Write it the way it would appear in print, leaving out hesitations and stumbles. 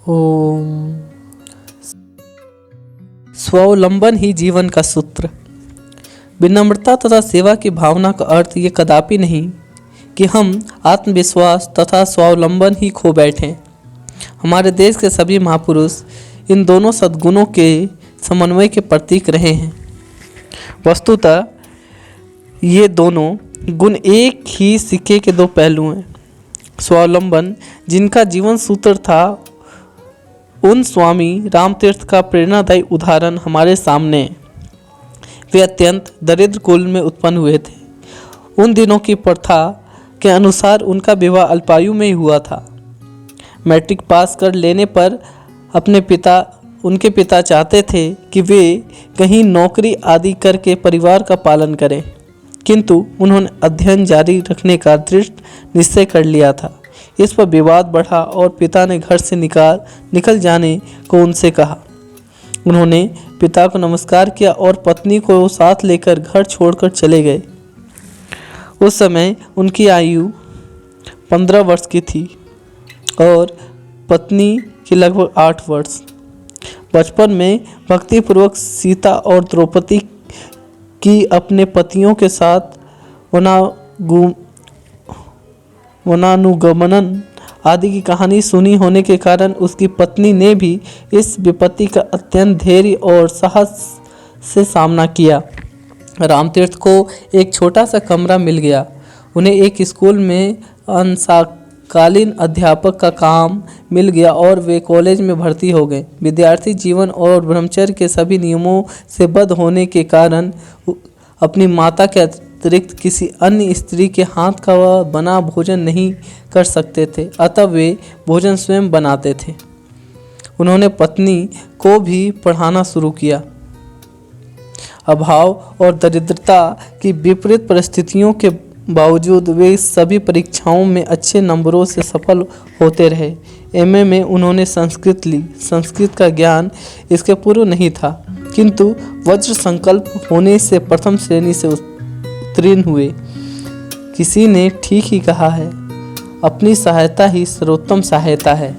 ओम। स्वावलंबन ही जीवन का सूत्र। विनम्रता तथा सेवा की भावना का अर्थ ये कदापि नहीं कि हम आत्मविश्वास तथा स्वावलंबन ही खो बैठें। हमारे देश के सभी महापुरुष इन दोनों सद्गुणों के समन्वय के प्रतीक रहे हैं। वस्तुतः ये दोनों गुण एक ही सिक्के के दो पहलू हैं। स्वावलंबन जिनका जीवन सूत्र था, उन स्वामी रामतीर्थ का प्रेरणादायी उदाहरण हमारे सामने है। वे अत्यंत दरिद्र कुल में उत्पन्न हुए थे। उन दिनों की प्रथा के अनुसार उनका विवाह अल्पायु में ही हुआ था। मैट्रिक पास कर लेने पर उनके पिता चाहते थे कि वे कहीं नौकरी आदि करके परिवार का पालन करें, किंतु उन्होंने अध्ययन जारी रखने का दृढ़ निश्चय कर लिया था। इस पर विवाद बढ़ा और पिता ने घर से निकल जाने को उनसे कहा। उन्होंने पिता को नमस्कार किया और पत्नी को साथ लेकर घर छोड़कर चले गए। उस समय उनकी आयु 15 वर्ष की थी और पत्नी की लगभग 8 वर्ष। बचपन में भक्तिपूर्वक सीता और द्रौपदी की अपने पतियों के साथ वनानुगमन आदि की कहानी सुनी होने के कारण उसकी पत्नी ने भी इस विपत्ति का अत्यंत धैर्य और साहस से सामना किया। रामतीर्थ को एक छोटा सा कमरा मिल गया। उन्हें एक स्कूल में अंशकालीन अध्यापक का काम मिल गया और वे कॉलेज में भर्ती हो गए। विद्यार्थी जीवन और ब्रह्मचर्य के सभी नियमों से बद्ध होने के कारण अपनी माता के अतिरिक्त किसी अन्य स्त्री के हाथ का बना भोजन नहीं कर सकते थे, अतः वे भोजन स्वयं बनाते थे। उन्होंने पत्नी को भी पढ़ाना शुरू किया। अभाव और दरिद्रता की विपरीत परिस्थितियों के बावजूद वे सभी परीक्षाओं में अच्छे नंबरों से सफल होते रहे। एमए में उन्होंने संस्कृत ली। संस्कृत का ज्ञान इसके पूर्व नहीं था, किंतु वज्र संकल्प होने से प्रथम श्रेणी से उत्तीर्ण हुए। किसी ने ठीक ही कहा है, अपनी सहायता ही सर्वोत्तम सहायता है।